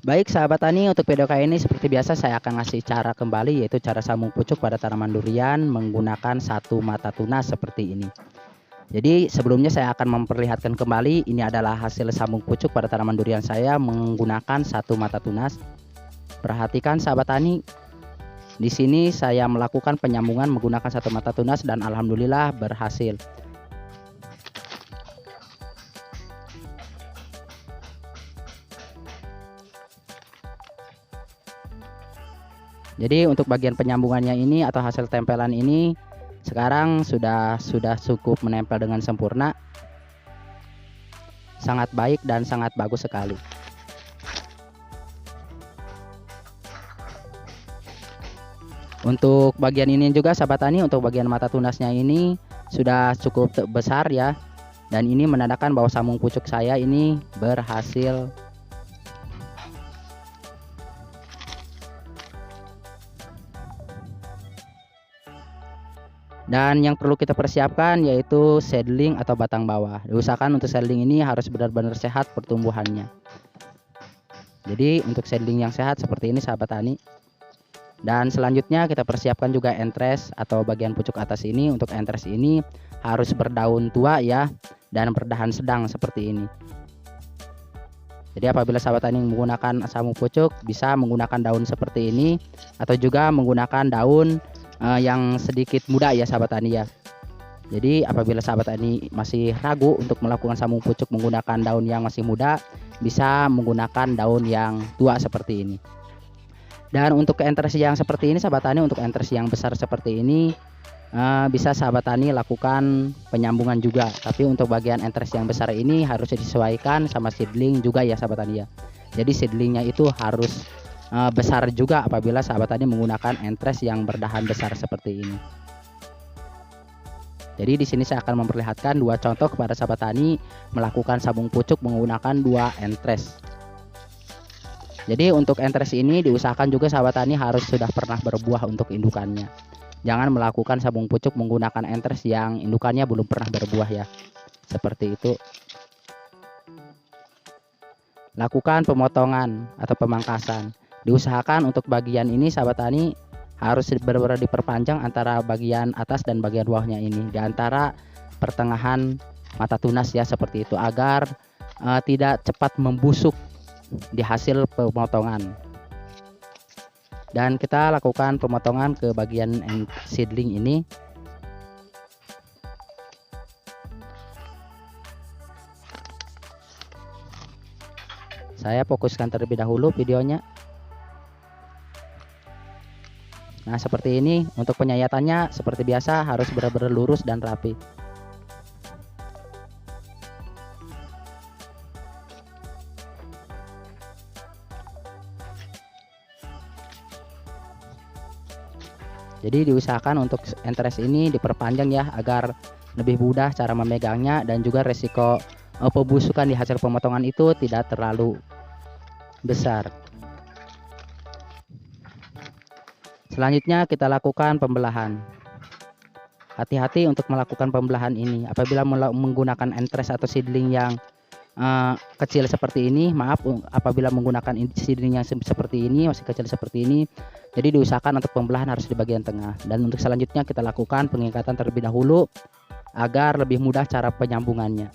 Baik sahabat tani, untuk video kali ini seperti biasa saya akan ngasih cara kembali, yaitu cara sambung pucuk pada tanaman durian menggunakan satu mata tunas seperti ini. Jadi sebelumnya saya akan memperlihatkan kembali, ini adalah hasil sambung pucuk pada tanaman durian saya menggunakan satu mata tunas. Perhatikan sahabat tani, di sini saya melakukan penyambungan menggunakan satu mata tunas dan alhamdulillah berhasil. Jadi untuk bagian penyambungannya ini atau hasil tempelan ini sekarang sudah cukup menempel dengan sempurna. Sangat baik dan sangat bagus sekali. Untuk bagian ini juga sahabat tani, untuk bagian mata tunasnya ini sudah cukup besar ya. Dan ini menandakan bahwa sambung pucuk saya ini berhasil. Dan yang perlu kita persiapkan yaitu seedling atau batang bawah. Diusahakan untuk seedling ini harus benar-benar sehat pertumbuhannya. Jadi untuk seedling yang sehat seperti ini sahabat tani. Dan selanjutnya kita persiapkan juga entres atau bagian pucuk atas ini. Untuk entres ini harus berdaun tua ya, dan berdahan sedang seperti ini. Jadi apabila sahabat tani menggunakan sambung pucuk bisa menggunakan daun seperti ini, atau juga menggunakan daun yang sedikit muda ya sahabat tani ya. Jadi apabila sahabat tani masih ragu untuk melakukan sambung pucuk menggunakan daun yang masih muda, bisa menggunakan daun yang tua seperti ini. Dan untuk entres yang seperti ini sahabat tani, untuk entres yang besar seperti ini bisa sahabat tani lakukan penyambungan juga. Tapi untuk bagian entres yang besar ini harus disesuaikan sama seedling juga ya sahabat tani ya. Jadi seedlingnya itu harus besar juga apabila sahabat tani menggunakan entres yang berdahan besar seperti ini. Jadi di sini saya akan memperlihatkan dua contoh kepada sahabat tani melakukan sambung pucuk menggunakan dua entres. Jadi untuk entres ini diusahakan juga sahabat tani harus sudah pernah berbuah untuk indukannya. Jangan melakukan sambung pucuk menggunakan entres yang indukannya belum pernah berbuah ya. Seperti itu. Lakukan pemotongan atau pemangkasan. Diusahakan untuk bagian ini sahabat tani harus benar-benar diperpanjang antara bagian atas dan bagian bawahnya ini, di antara pertengahan mata tunas ya, seperti itu, agar tidak cepat membusuk di hasil pemotongan. Dan kita lakukan pemotongan ke bagian seedling ini. Saya fokuskan terlebih dahulu videonya. Nah seperti ini. Untuk penyayatannya seperti biasa harus benar-benar lurus dan rapi. Jadi diusahakan untuk entres ini diperpanjang ya, agar lebih mudah cara memegangnya dan juga resiko pembusukan di hasil pemotongan itu tidak terlalu besar. Selanjutnya kita lakukan pembelahan. Hati-hati untuk melakukan pembelahan ini. Apabila menggunakan entres atau seedling yang kecil seperti ini, maaf, apabila menggunakan seedling yang seperti ini, masih kecil seperti ini, jadi diusahakan untuk pembelahan harus di bagian tengah. Dan untuk selanjutnya kita lakukan pengikatan terlebih dahulu agar lebih mudah cara penyambungannya.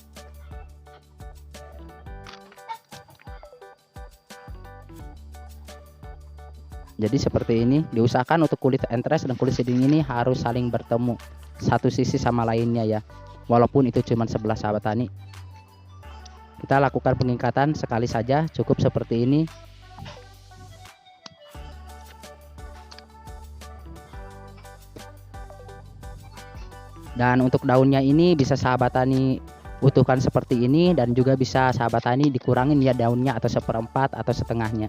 Jadi seperti ini. Diusahakan untuk kulit entres dan kulit seedling ini harus saling bertemu satu sisi sama lainnya ya, walaupun itu cuma sebelah sahabat tani. Kita lakukan pengikatan sekali saja, cukup seperti ini. Dan untuk daunnya ini bisa sahabat tani utuhkan seperti ini, dan juga bisa sahabat tani dikurangin ya daunnya, atau seperempat atau setengahnya.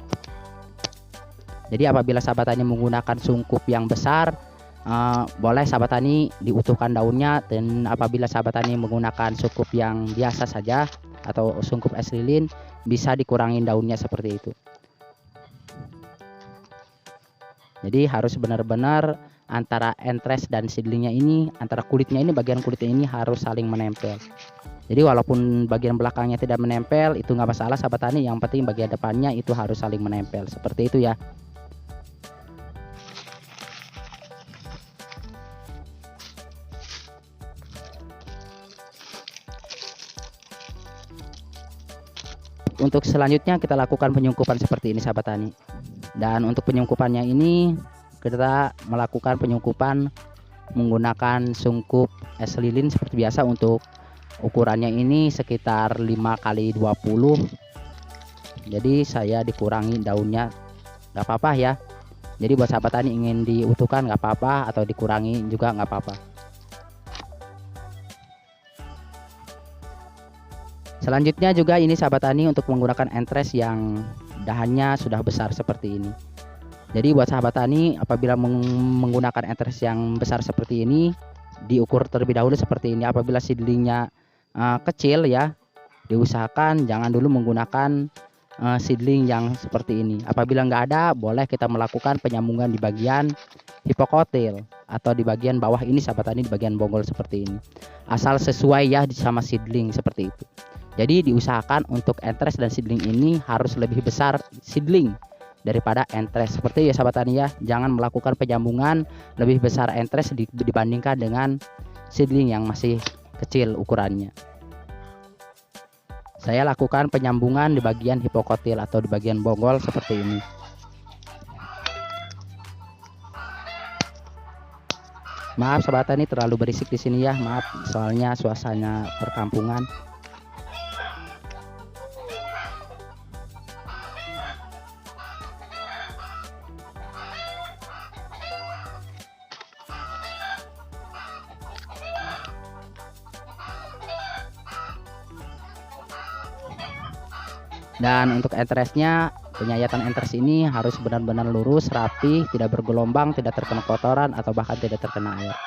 Jadi apabila sahabat tani menggunakan sungkup yang besar, boleh sahabat tani diutuhkan daunnya. Dan apabila sahabat tani menggunakan sungkup yang biasa saja atau sungkup es lilin, bisa dikurangin daunnya seperti itu. Jadi harus benar-benar antara entres dan seedlingnya ini, antara kulitnya ini, bagian kulitnya ini harus saling menempel. Jadi walaupun bagian belakangnya tidak menempel itu nggak masalah sahabat tani, yang penting bagian depannya itu harus saling menempel seperti itu ya. Untuk selanjutnya kita lakukan penyungkupan seperti ini sahabat tani. Dan untuk penyungkupannya ini kita melakukan penyungkupan menggunakan sungkup es lilin seperti biasa. Untuk ukurannya ini sekitar 5x20. Jadi saya dikurangi daunnya, nggak apa-apa ya. Jadi buat sahabat tani ingin diutuhkan nggak apa-apa, atau dikurangi juga nggak apa-apa. Selanjutnya juga ini sahabat tani untuk menggunakan entres yang dahannya sudah besar seperti ini. Jadi buat sahabat tani apabila menggunakan entres yang besar seperti ini, diukur terlebih dahulu seperti ini. Apabila seedlingnya kecil ya, diusahakan jangan dulu menggunakan seedling yang seperti ini. Apabila nggak ada, boleh kita melakukan penyambungan di bagian hipokotil atau di bagian bawah ini sahabat tani, di bagian bonggol seperti ini. Asal sesuai ya sama seedling seperti itu. Jadi diusahakan untuk entres dan seedling ini harus lebih besar seedling daripada entres seperti ya sahabat tani ya. Jangan melakukan penyambungan lebih besar entres dibandingkan dengan seedling yang masih kecil ukurannya. Saya lakukan penyambungan di bagian hipokotil atau di bagian bonggol seperti ini. Maaf sahabat tani terlalu berisik di sini ya, maaf soalnya suasana perkampungan. Dan untuk entresnya, penyayatan entres ini harus benar-benar lurus, rapi, tidak bergelombang, tidak terkena kotoran atau bahkan tidak terkena air.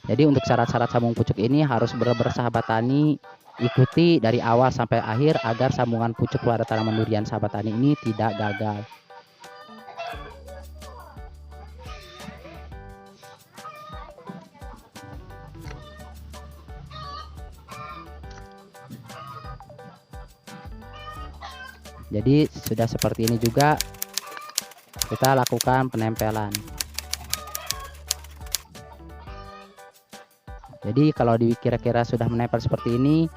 Jadi untuk syarat-syarat sambung pucuk ini harus benar-benar sahabat tani ikuti dari awal sampai akhir agar sambungan pucuk pada tanaman durian sahabat tani ini tidak gagal. Jadi sudah seperti ini juga kita lakukan penempelan. Jadi kalau kira-kira sudah menempel seperti ini,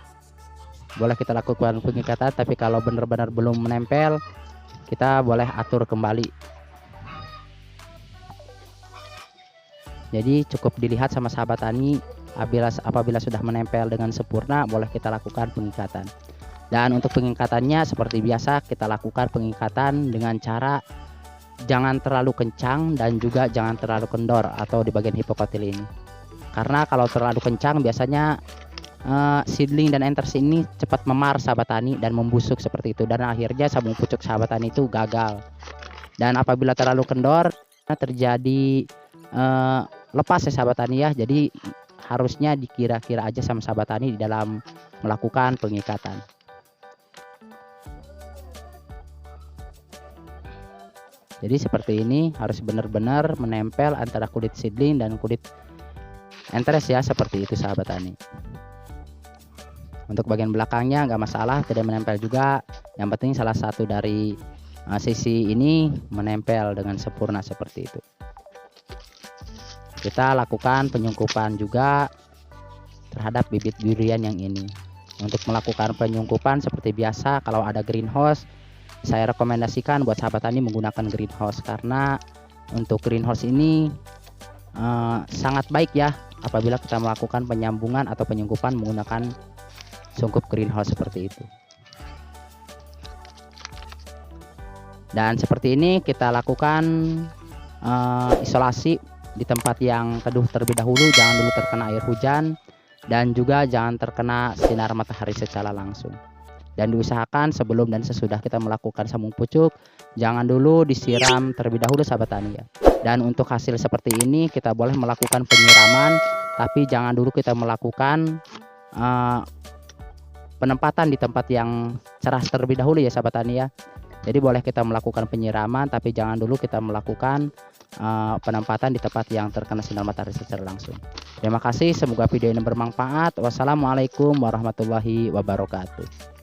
boleh kita lakukan pengikatan. Tapi kalau benar-benar belum menempel, kita boleh atur kembali. Jadi cukup dilihat sama sahabat tani, apabila sudah menempel dengan sempurna, boleh kita lakukan pengikatan. Dan untuk pengikatannya seperti biasa kita lakukan pengikatan dengan cara jangan terlalu kencang dan juga jangan terlalu kendor atau di bagian hipokotil ini. Karena kalau terlalu kencang biasanya seedling dan entres ini cepat memar sahabat tani dan membusuk seperti itu, dan akhirnya sambung pucuk sahabat tani itu gagal. Dan apabila terlalu kendor terjadi lepas ya sahabat tani ya. Jadi harusnya dikira-kira aja sama sahabat tani di dalam melakukan pengikatan. Jadi seperti ini harus benar-benar menempel antara kulit seedling dan kulit entres ya, seperti itu sahabat tani. Untuk bagian belakangnya nggak masalah, tidak menempel juga. Yang penting salah satu dari sisi ini menempel dengan sempurna seperti itu. Kita lakukan penyungkupan juga terhadap bibit durian yang ini. Untuk melakukan penyungkupan seperti biasa, kalau ada greenhouse, saya rekomendasikan buat sahabat tani menggunakan greenhouse, karena untuk greenhouse ini sangat baik ya apabila kita melakukan penyambungan atau penyungkupan menggunakan sungkup greenhouse seperti itu. Dan seperti ini kita lakukan isolasi di tempat yang teduh terlebih dahulu, jangan dulu terkena air hujan dan juga jangan terkena sinar matahari secara langsung. Dan diusahakan sebelum dan sesudah kita melakukan sambung pucuk, jangan dulu disiram terlebih dahulu sahabat tani ya. Dan untuk hasil seperti ini kita boleh melakukan penyiraman, tapi jangan dulu kita melakukan penempatan di tempat yang cerah terlebih dahulu ya sahabat tani ya. Jadi boleh kita melakukan penyiraman, tapi jangan dulu kita melakukan penempatan di tempat yang terkena sinar matahari secara langsung. Terima kasih, semoga video ini bermanfaat. Wassalamualaikum warahmatullahi wabarakatuh.